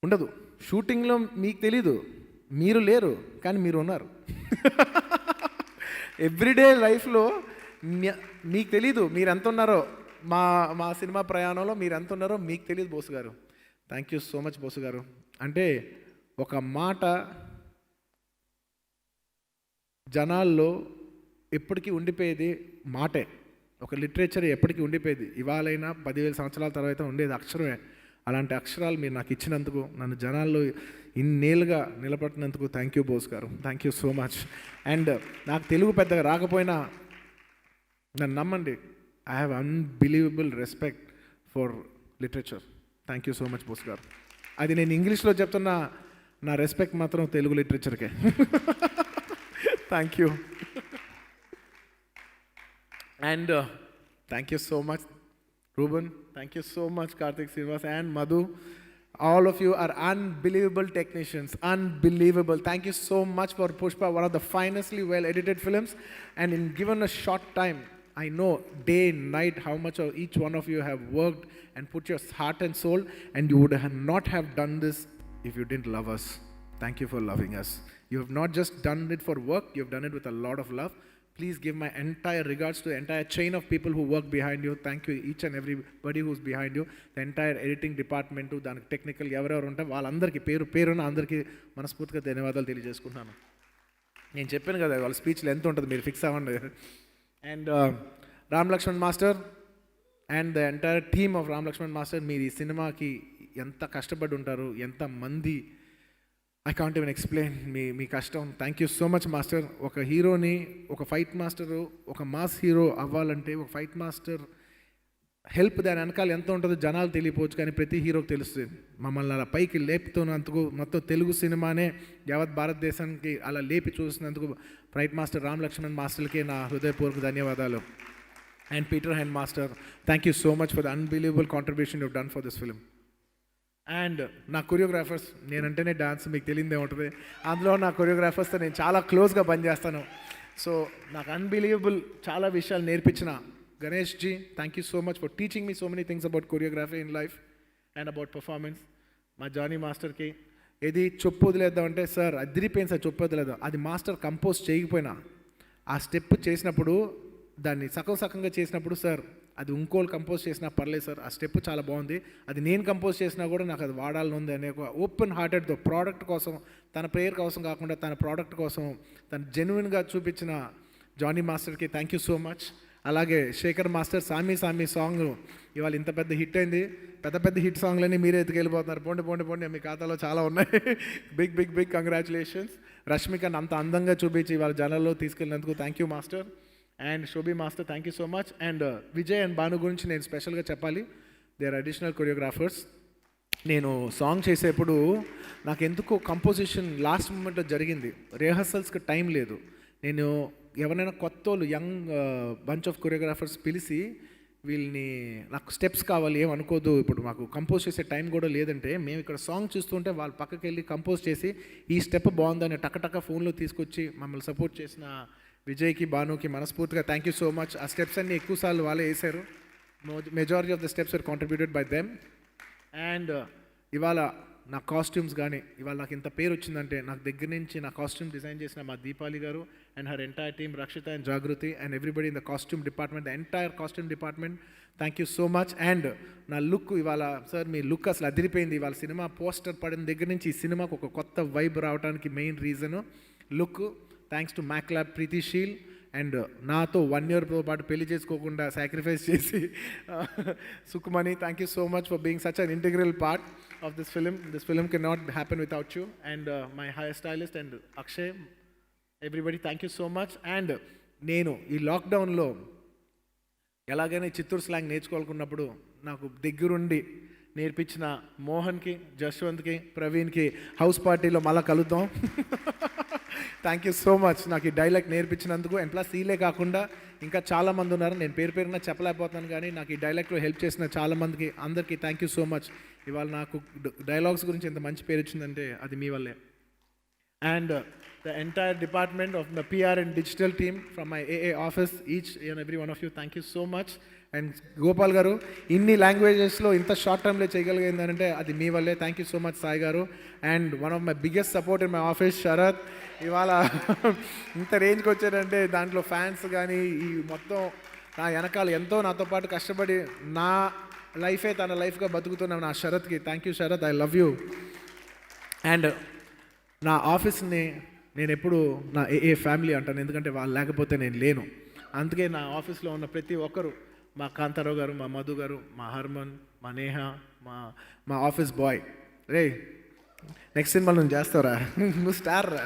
ఉండదు. షూటింగ్లో మీకు తెలీదు, మీరు లేరు, కానీ మీరు ఉన్నారు. ఎవ్రీడే లైఫ్లో మీకు తెలీదు మీరు ఎంత ఉన్నారో. మా సినిమా ప్రయాణంలో మీరు ఎంత ఉన్నారో మీకు తెలియదు బోసు గారు. థ్యాంక్ యూ సో మచ్ బోసు గారు. అంటే ఒక మాట జనాల్లో ఎప్పటికీ ఉండిపోయేది మాటే. ఒక లిటరేచర్ ఎప్పటికీ ఉండిపోయేది. ఇవాళైనా 10,000 సంవత్సరాల తర్వాత ఉండేది అక్షరమే. అలాంటి అక్షరాలు మీరు నాకు ఇచ్చినందుకు, నన్ను జనాల్లో ఇన్నేళ్ళుగా నిలబెట్టినందుకు thank you Bose garu. Thank you so much. And నాకు తెలుగు పెద్దగా రాకపోయినా నన్ను నమ్మండి, I have unbelievable respect for literature. Thank you so much Bose garu. అది నేను ఇంగ్లీష్లో చెప్తున్నా, నా రెస్పెక్ట్ మాత్రం తెలుగు లిటరేచర్కే. Thank you. And thank you so much, Ruben. Thank you so much, Karthik Srinivas and Madhu. All of you are unbelievable technicians. Unbelievable. Thank you so much for Pushpa, one of the finestly well edited films. And in given a short time, I know day and night how much of each one of you have worked and put your heart and soul, and you would have not have done this if you didn't love us. Thank you for loving us. You have not just done it for work, you have done it with a lot of love. Please give my entire regards to the entire chain of people who work behind you. Thank you each and everybody who's behind you. The entire editing department, దానికి technical ఎవరెవరు ఉంటే వాళ్ళందరికీ పేరున అందరికీ మనస్ఫూర్తిగా ధన్యవాదాలు తెలియజేసుకుంటున్నాను. నేను చెప్పాను కదా వాళ్ళ స్పీచ్లో ఎంత ఉంటుంది, మీరు ఫిక్స్ అవ్వండి. And Ram Lakshman master and the entire team of Ram Lakshman master, మీరు ఈ సినిమాకి ఎంత కష్టపడి ఉంటారు, ఎంత మంది, ఐ కాంట్ ఈవెన్ ఎక్స్ప్లెయిన్ మీ కష్టం. Thank you so much master. ఒక హీరోని, ఒక ఫైట్ మాస్టరు, ఒక మాస్ హీరో అవ్వాలంటే ఒక ఫైట్ మాస్టర్ హెల్ప్ దాని వెనకాల ఎంత ఉంటుందో జనాలు తెలియపోవచ్చు, కానీ ప్రతి హీరోకి తెలుస్తుంది. మమ్మల్ని అలా పైకి లేపుతున్నందుకు, మొత్తం తెలుగు సినిమానే యావత్ భారతదేశానికి అలా లేపి చూసినందుకు ఫైట్ మాస్టర్ రామ్ లక్ష్మణ్ మాస్టర్కి నా హృదయపూర్వక ధన్యవాదాలు. And Peter hen master, thank you so much for the unbelievable contribution you done for this film. And నా కొరియోగ్రాఫర్స్, నేనంటేనే డాన్స్ మీకు తెలియదే ఉంటుంది, అందులో నా కొరియోగ్రాఫర్స్తో నేను చాలా క్లోజ్గా పనిచేస్తాను. సో నాకు అన్బిలీవబుల్ చాలా విషయాలు నేర్పించిన Ganesh ji, thank you so much for teaching me so many things about choreography in life and about performance. మా జానీ మాస్టర్కి ఏది చెప్పు వదిలేద్దామంటే, సార్ అదిరిపోయింది సార్, చెప్పు వదిలేద్దాం, అది మాస్టర్ కంపోజ్ చేయకపోయినా ఆ స్టెప్ చేసినప్పుడు, దాన్ని సగంగా చేసినప్పుడు, సార్ అది ఇంకోళ్ళు కంపోజ్ చేసినా పర్లేదు సార్, ఆ స్టెప్ చాలా బాగుంది, అది నేను కంపోజ్ చేసినా కూడా నాకు అది వాడాలని ఉంది అనే ఒక ఓపెన్ హార్టెడ్తో ప్రోడక్ట్ కోసం, తన ప్రేయర్ కోసం కాకుండా తన ప్రోడక్ట్ కోసం తను జెన్యున్గా చూపించిన జానీ మాస్టర్కి థ్యాంక్ యూ సో మచ్. అలాగే శేఖర్ మాస్టర్, సామి సాంగ్ ఇవాళ ఇంత పెద్ద హిట్ అయింది. పెద్ద హిట్ సాంగ్లన్నీ మీరే ఎత్తుకెళ్ళిపోతున్నారు. పోండి మీ ఖాతాలో చాలా ఉన్నాయి. Big congratulations. రష్మికని అంత అందంగా చూపించి ఇవాళ జనాల్లో తీసుకెళ్ళినందుకు thank you master. And Shobhi master, thank you so much. And Vijay and Bhanu గురించి నేను స్పెషల్గా చెప్పాలి. They are additional choreographers. నేను సాంగ్ చేసేప్పుడు నాకు ఎందుకో కంపోజిషన్ లాస్ట్ మూమెంట్లో జరిగింది, రిహర్సల్స్కి టైం లేదు. నేను ఎవరైనా కొత్త వాళ్ళు యంగ్ బంచ్ ఆఫ్ కొరియోగ్రాఫర్స్ పిలిచి వీళ్ళని, నాకు స్టెప్స్ కావాలి ఏమనుకోదు, ఇప్పుడు మాకు కంపోజ్ చేసే టైం కూడా లేదంటే, మేము ఇక్కడ సాంగ్ చూస్తుంటే వాళ్ళు పక్కకి వెళ్ళి కంపోజ్ చేసి ఈ స్టెప్ బాగుందని టక్క ఫోన్లో తీసుకొచ్చి మమ్మల్ని సపోర్ట్ చేసిన విజయ్కి, భానుకి మనస్ఫూర్తిగా థ్యాంక్ యూ సో మచ్. ఆ స్టెప్స్ అన్ని ఎక్కువసార్లు వాళ్ళే వేశారు. Majority of the steps are contributed by them. And ఇవాళ నా కాస్ట్యూమ్స్ కానీ ఇవాళ నాకు ఇంత పేరు వచ్చిందంటే, నాకు దగ్గర నుంచి నా కాస్ట్యూమ్ డిజైన్ చేసిన మా దీపాలి గారు and her entire team, Rakshita and Jagruti and everybody in the costume department, the entire costume department, thank you so much. And నా లుక్ ఇవాళ, సార్ మీ లుక్ అసలు అదిరిపోయింది. ఇవాళ సినిమా పోస్టర్ పడిన దగ్గర నుంచి ఈ సినిమాకు ఒక కొత్త వైబ్ రావడానికి main reason look. Thanks to మ్యాక్లాబ్ ప్రీతిశీల్ అండ్ నాతో 1 yearతో పాటు పెళ్లి చేసుకోకుండా సాక్రిఫైస్ చేసి Sukumani, thank you so much for being such an integral part of this film. This film can not happen without you. And my hair stylist and Akshay, everybody thank you so much. And నేను ఈ లాక్డౌన్లో ఎలాగైనా Chittoor slang నేర్చుకోవాలనుకున్నప్పుడు నాకు దగ్గరుండి నేర్పించిన మోహన్కి, జశ్వంత్కి, ప్రవీణ్కి house పార్టీలో మళ్ళీ కలుద్దాం. థ్యాంక్ యూ సో మచ్ నాకు ఈ డైలాగ్ నేర్పించినందుకు. అండ్ ప్లస్ వీళ్ళే కాకుండా ఇంకా చాలామంది ఉన్నారు, నేను పేరున చెప్పలేకపోతున్నాను, కానీ నాకు ఈ డైలాగ్లో హెల్ప్ చేసిన చాలామందికి అందరికీ థ్యాంక్ యూ సో మచ్. ఇవాళ నాకు డైలాగ్స్ గురించి ఎంత మంచి పేరు వచ్చిందంటే అది మీ వల్లే. And the entire department of the PR and digital team from my AA office, each and every one of you, thank you so much. And Gopal గారు ఇన్ని లాంగ్వేజెస్లో ఇంత షార్ట్ టైంలో చేయగలిగిందంటే అది మీ వల్లే. Thank you so much Sai garu. And one of my biggest support in my office Sharath, ఇవాళ ఇంత రేంజ్కి వచ్చారంటే దాంట్లో ఫ్యాన్స్ కానీ ఈ మొత్తం నా వెనకాల ఎంతో నాతో పాటు కష్టపడి నా లైఫే తన లైఫ్గా బతుకుతున్నాను నా శరత్కి. Thank you Sharath, I love you. And నా ఆఫీస్ని నేను ఎప్పుడు నా AA ఫ్యామిలీ అంటాను, ఎందుకంటే వాళ్ళు లేకపోతే నేను లేను. అందుకే నా ఆఫీస్లో ఉన్న ప్రతి ఒక్కరు, మా కాంతారావు గారు, మా మధు గారు, మా హర్మన్, మా నేహ, మా ఆఫీస్ బాయ్, రే నెక్స్ట్ సినిమా నువ్వు చేస్తావురా, నువ్వు స్టార్ రా.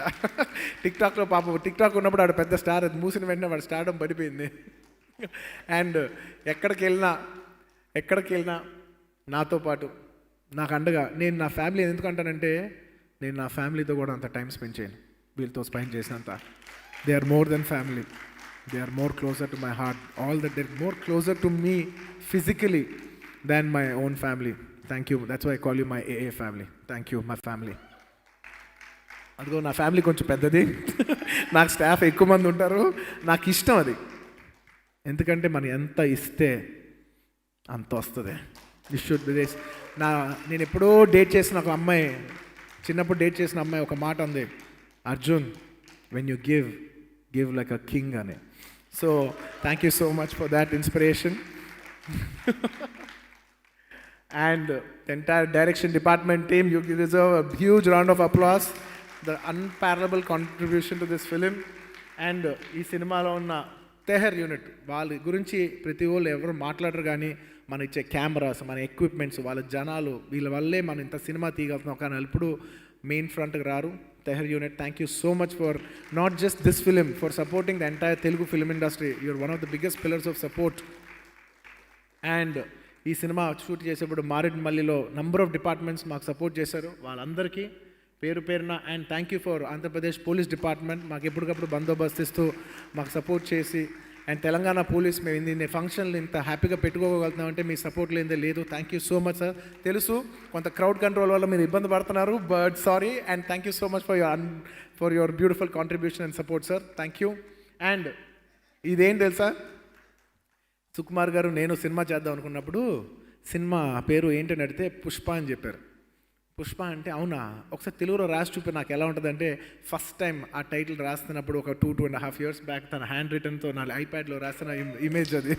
టిక్టాక్లో పాపం టిక్టాక్ ఉన్నప్పుడు ఆడు పెద్ద స్టార్, అది మూసిన వెంటనే వాడు స్టార్డం పడిపోయింది. అండ్ ఎక్కడికి వెళ్ళినా నాతో పాటు నాకు అండగా, నేను నా ఫ్యామిలీ ఎందుకు అంటానంటే, నేను నా ఫ్యామిలీతో కూడా అంత టైం స్పెండ్ చేయను వీళ్ళతో స్పెండ్ చేసినంత. They are more than family. They are more closer to my heart. All that they're more closer to me physically than my own family. Thank you. That's why I call you my AA family. Thank you, my family. అదిగో నా family కొంచెం పెద్దది. నాకు staff ఎక్కువ మంది ఉంటారు. నాకు ఇష్టం అది. ఎందుకంటే మనం ఎంత ఇస్తే అంత వస్తుంది. You should be this. నేను ఎప్పుడో డేట్ చేసిన ఒక అమ్మాయి, చిన్నప్పుడు డేట్ చేసిన అమ్మాయి ఒక మాట ఉంది, Arjun when you give like a king అని. So thank you so much for that inspiration. And the entire direction department team, you deserve a huge round of applause. The unparallelable contribution to this film. And ఈ సినిమాలో ఉన్న తెహర్ unit వాళ్ళ గురించి ప్రతి వాళ్ళు ఎవరు మాట్లాడరు, కానీ మన ఇచ్చే కెమెరాస్, మన ఎక్విప్మెంట్స్, వాళ్ళ జనాలు, వీళ్ళ వల్లే మనం ఇంత సినిమా తీయగలుగుతున్నాం. కానీ ఎప్పుడు మెయిన్ ఫ్రంట్కి రారు. తెహర్ unit, thank you so much for not just this film, for supporting the entire Telugu film industry. You're one of the biggest pillars of support. And ఈ సినిమా షూట్ చేసేప్పుడు మారేడుమల్లిలో నంబర్ ఆఫ్ డిపార్ట్మెంట్స్ మాకు support చేశారు. వాళ్ళందరికీ పేరు పేరున and thank you for Andhra Pradesh police department, మాకు ఎప్పటికప్పుడు బందోబస్తు ఇస్తూ మాకు సపోర్ట్ చేసి, అండ్ తెలంగాణ పోలీస్, మేము ఇన్ని ఫంక్షన్లు ఇంత హ్యాపీగా పెట్టుకోగలుగుతున్నామంటే మీ సపోర్ట్ లేదే లేదు. Thank you so much sir. తెలుసు కొంత క్రౌడ్ కంట్రోల్ వల్ల మీరు ఇబ్బంది పడుతున్నారు, but sorry, and thank you so much for your beautiful contribution and support sir. Thank you. And ఇదేం తెలుసా, సుకుమార్ గారు నేను సినిమా చేద్దాం అనుకున్నప్పుడు సినిమా పేరు ఏంటని అడిగితే పుష్ప అని చెప్పారు. పుష్ప అంటే అవునా, ఒకసారి తెలుగులో రాసి చూపి నాకు ఎలా ఉంటుందంటే, ఫస్ట్ టైం ఆ టైటిల్ రాస్తున్నప్పుడు ఒక 2.5 years బ్యాక్ తన హ్యాండ్ రిటన్తో నా ఐప్యాడ్లో రాసిన ఇమేజ్ అది.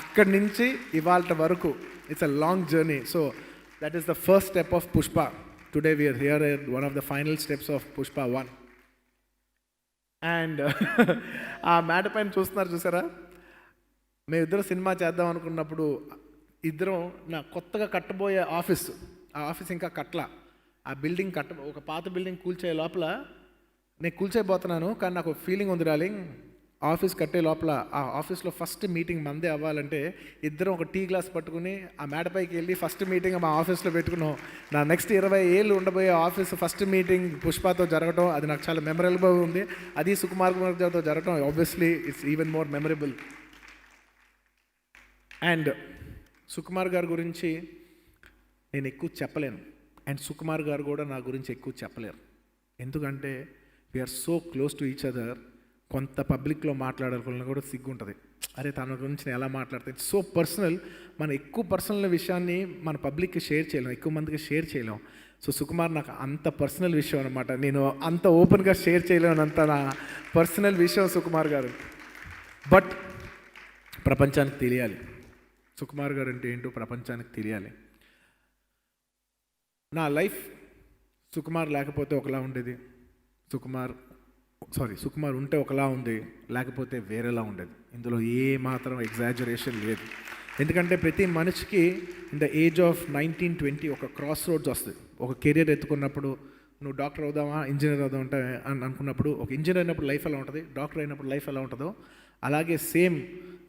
అక్కడి నుంచి ఇవాళ వరకు it's a long journey. So that is the first step of Pushpa. Today we're here at one of the final steps of Pushpa 1. And ఆ మ్యాటర్ పైన చూసారా, మేమిద్దరం సినిమా చేద్దాం అనుకున్నప్పుడు ఇద్దరం నా కొత్తగా కట్టబోయే ఆఫీస్, ఆ ఆఫీస్ ఇంకా కట్టల, ఆ బిల్డింగ్ ఒక పాత బిల్డింగ్ కూల్చే లోపల నేను కూల్చేయబోతున్నాను, కానీ నాకు ఫీలింగ్ ఉంది డార్లింగ్, ఆఫీస్ కట్టే లోపల ఆ ఆఫీస్లో ఫస్ట్ మీటింగ్ మందే అవ్వాలంటే ఇద్దరం ఒక టీ గ్లాస్ పట్టుకుని ఆ మేడపైకి వెళ్ళి ఫస్ట్ మీటింగ్ మా ఆఫీస్లో పెట్టుకున్నాం. నా నెక్స్ట్ 20 ఏళ్ళు ఉండబోయే ఆఫీస్ ఫస్ట్ మీటింగ్ పుష్పతో జరగటం అది నాకు చాలా మెమరబుల్ ఉంది. అది సుకుమార్ గారితో జరగటం obviously it's even more memorable. And Sukumar గారి గురించి నేను ఎక్కువ చెప్పలేను, అండ్ సుకుమార్ గారు కూడా నా గురించి ఎక్కువ చెప్పలేరు. ఎందుకంటే we're so close to each other. కొంత పబ్లిక్లో మాట్లాడాలన్నా కూడా సిగ్గు ఉంటుంది, అరే తన గురించి నేను ఎలా మాట్లాడితే ఇట్స్ సో పర్సనల్. మన ఎక్కువ పర్సనల్ విషయాన్ని మన పబ్లిక్కి షేర్ చేయలేం, ఎక్కువ మందికి షేర్ చేయలేం. సో సుకుమార్ నాకు అంత పర్సనల్ విషయం అనమాట, నేను అంత ఓపెన్గా షేర్ చేయలేను, అంత నా పర్సనల్ విషయం సుకుమార్ గారు. బట్ ప్రపంచానికి తెలియాలి సుకుమార్ గారు అంటే ఏంటో, ప్రపంచానికి తెలియాలి. నా లైఫ్ సుకుమార్ లేకపోతే ఒకలా ఉండేది, సుకుమార్ ఉంటే ఒకలా ఉంది, లేకపోతే వేరేలా ఉండేది. ఇందులో ఏ మాత్రం ఎగ్జాజరేషన్ లేదు. ఎందుకంటే ప్రతి మనిషికి ఇన్ ద ఏజ్ ఆఫ్ 19-20 ఒక క్రాస్ రోడ్స్ వస్తుంది. ఒక కెరీర్ ఎత్తుకున్నప్పుడు నువ్వు డాక్టర్ అవుదామా ఇంజనీర్ అవుదాం అంటే అని అనుకున్నప్పుడు, ఒక ఇంజనీర్ అయినప్పుడు లైఫ్ ఎలా ఉంటుంది, డాక్టర్ అయినప్పుడు లైఫ్ ఎలా ఉంటుందో అలాగే సేమ్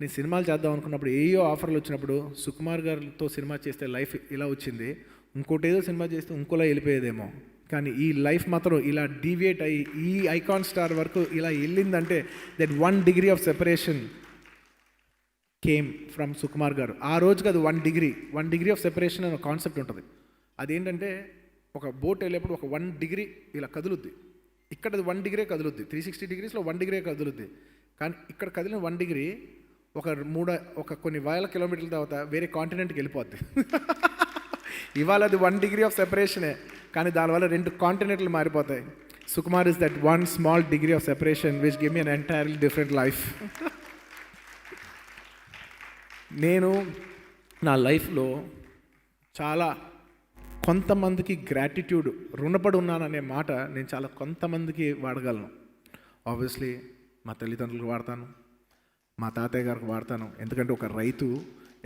నేను సినిమాలు చేద్దాం అనుకున్నప్పుడు ఏయో ఆఫర్లు వచ్చినప్పుడు సుకుమార్ గారితో సినిమా చేస్తే లైఫ్ ఇలా వచ్చింది, ఇంకోటి ఏదో సినిమా చేస్తే ఇంకోలా వెళ్ళిపోయేదేమో, కానీ ఈ లైఫ్ మాత్రం ఇలా డీవియేట్ అయ్యి ఈ ఐకాన్ స్టార్ వరకు ఇలా వెళ్ళిందంటే that 1 degree of separation came from Sukumar garu. ఆ రోజుకి అది 1 degree ఆఫ్ సెపరేషన్ అనే కాన్సెప్ట్ ఉంటుంది. అదేంటంటే ఒక బోట్ వెళ్ళేప్పుడు ఒక 1 degree ఇలా కదులుద్ది, ఇక్కడ అది 1 degree కదులుద్ది, 360 degreesలో 1 degree కదులుద్ది. కానీ ఇక్కడ కదిలిన 1 degree ఒక కొన్ని వేల కిలోమీటర్ల తర్వాత వేరే కాంటినెంట్కి వెళ్ళిపోద్ది. ఇవాళ అది 1 degree ఆఫ్ సెపరేషనే, కానీ దానివల్ల 2 కాంటినెంట్లు మారిపోతాయి. Sukumar is that 1 small degree of separation which give me an entirely different life. నేను నా లైఫ్లో చాలా కొంతమందికి గ్రాటిట్యూడ్ రుణపడి ఉన్నాననే మాట నేను చాలా కొంతమందికి వాడగలను. ఆబ్వియస్లీ మా తల్లిదండ్రులకు వాడతాను, మా తాతయ్య గారికి వాడతాను. ఎందుకంటే ఒక రైతు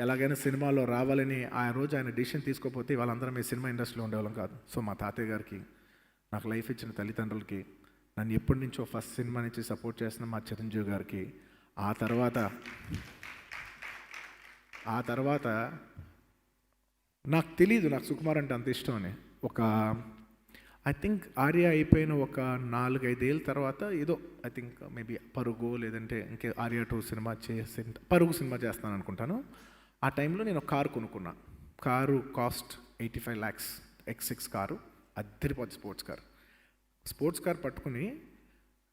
ఎలాగైనా సినిమాలో రావాలని ఆ రోజు ఆయన డిసిషన్ తీసుకోకపోతే వాళ్ళందరం ఈ సినిమా ఇండస్ట్రీలో ఉండేవాళ్ళం కాదు. సో మా తాతయ్య గారికి, నాకు లైఫ్ ఇచ్చిన తల్లిదండ్రులకి, నన్ను ఎప్పటి నుంచో ఫస్ట్ సినిమా నుంచి సపోర్ట్ చేసిన మా చిరంజీవి గారికి, ఆ తర్వాత నాకు తెలీదు నాకు సుకుమార్ అంటే అంత ఇష్టం అని. ఐ థింక్ ఆర్య అయిపోయిన ఒక 4-5 ఏళ్ళ తర్వాత ఏదో ఐ థింక్ మేబీ పరుగు లేదంటే ఇంకే ఆర్య 2 సినిమా పరుగు సినిమా చేస్తాను అనుకుంటాను. ఆ టైంలో నేను ఒక కారు కొనుక్కున్నా. Car cost 85 lakhs X6 car, అద్దరిపోద్ది స్పోర్ట్స్ కార్ పట్టుకుని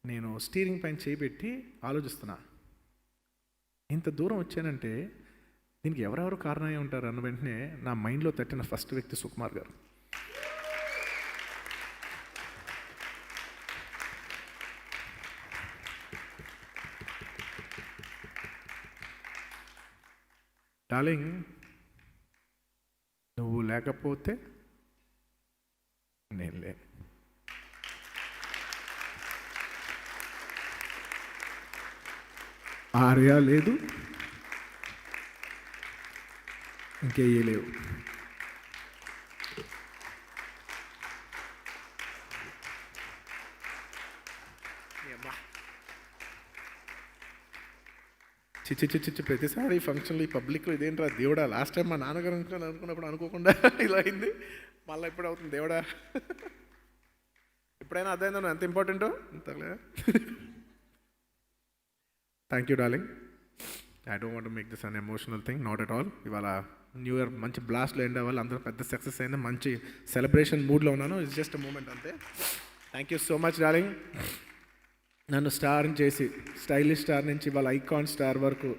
నేను స్టీరింగ్ పైన చేయిబెట్టి ఆలోచిస్తున్నా, ఇంత దూరం వచ్చానంటే దీనికి ఎవరెవరు కారణమై ఉంటారు అన్న వెంటనే నా మైండ్లో తట్టిన ఫస్ట్ వ్యక్తి సుకుమార్ గారు. డార్లింగ్, నువ్వు లేకపోతే నేను లేను. ఆర్య లేదు, ఇంకేయే లేవు. చిచ్చి ప్రతిసారి ఫంక్షన్లో ఈ పబ్లిక్లో ఇదేంట్రా దేవుడా, లాస్ట్ టైం మా నాన్నగారు అనుకున్నప్పుడు అనుకోకుండా ఇలా అయింది, మళ్ళీ ఎప్పుడు అవుతుంది దేవుడా. ఎప్పుడైనా అర్థమైందా నువ్వు ఎంత ఇంపార్టెంటో? అంతలే. Thank you darling. I don't want to make this an emotional thing, not at all. ఇవాళ న్యూ ఇయర్ మంచి బ్లాస్ట్లో ఎండ్ అవ్వాలి, అందరూ పెద్ద సక్సెస్ అయింది, మంచి సెలబ్రేషన్ మూడ్లో ఉన్నాను. ఇట్స్ జస్ట్ అ మూమెంట్ అంతే. Thank you so much darling. నన్ను స్టార్ని చేసి స్టైలిష్ స్టార్ నుంచి ఇవాళ ఐకాన్ స్టార్ వరకు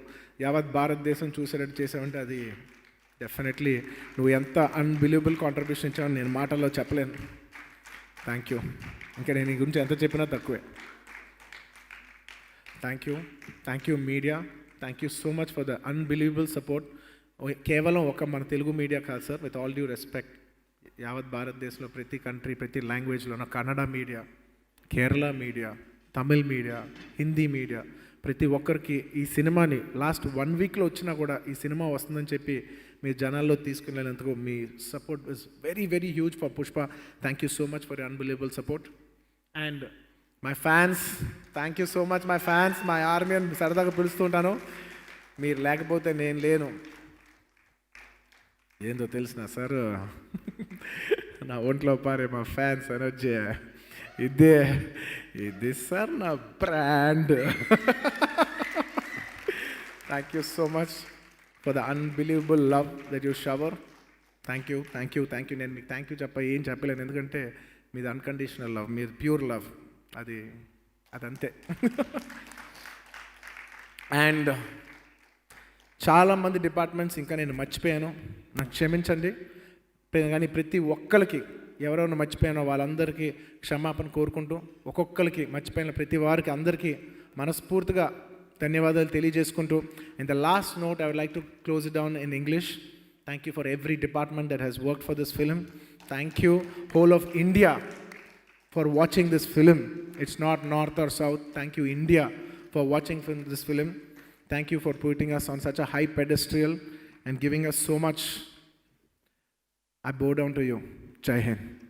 యావత్ భారతదేశం చూసేటట్టు చేసావంటే అది డెఫినెట్లీ నువ్వు ఎంత అన్బిలీవబుల్ కాంట్రిబ్యూషన్ ఇచ్చావని నేను మాటల్లో చెప్పలేను. Thank you. ఇంకా నేను ఈ గురించి ఎంత చెప్పినా తక్కువే. Thank you media. Thank you so much for the unbelievable support. కేవలం ఒక మన తెలుగు మీడియా కాదు sir, with all due respect, యావత్ భారతదేశంలో ప్రతి కంట్రీ ప్రతి లాంగ్వేజ్లో ఉన్న Kannada media, Kerala media, Tamil media, Hindi media, ప్రతి ఒక్కరికి ఈ సినిమాని లాస్ట్ 1 వీక్లో వచ్చినా కూడా ఈ సినిమా వస్తుందని చెప్పి మీ జనాల్లో తీసుకునేందుకు మీ support is very very huge for Pushpa. Thank you so much for your unbelievable support. And my fans, thank you so much my fans, my army అని సరదాగా పిలుస్తుంటాను. మీరు లేకపోతే నేను లేను. ఏందో తెలిసిన సార్, నా ఒంట్లో పారే మా ఫ్యాన్స్ ఎనర్జీ ఇది సార్ నా brand. Thank you so much for the unbelievable love that you shower. Thank you. నేను మీకు థ్యాంక్ యూ ఏం చెప్పలేను, ఎందుకంటే మీది అన్కండిషనల్ లవ్, మీది ప్యూర్ లవ్, అదంతే. అండ్ చాలామంది డిపార్ట్మెంట్స్ ఇంకా నేను మర్చిపోయాను, నాకు క్షమించండి. కానీ ప్రతి ఒక్కరికి ఎవరెవరు మర్చిపోయానో వాళ్ళందరికీ క్షమాపణ కోరుకుంటూ, ఒక్కొక్కరికి మర్చిపోయిన ప్రతి వారికి అందరికీ మనస్ఫూర్తిగా ధన్యవాదాలు తెలియజేసుకుంటూ, in the last note I would like to close it down in English. Thank you for every department that has worked for this film. Thank you whole of India for watching this film. It's not north or south. Thank you India for watching this film. Thank you for putting us on such a high pedestal and giving us so much. I bow down to you. Jai Hind.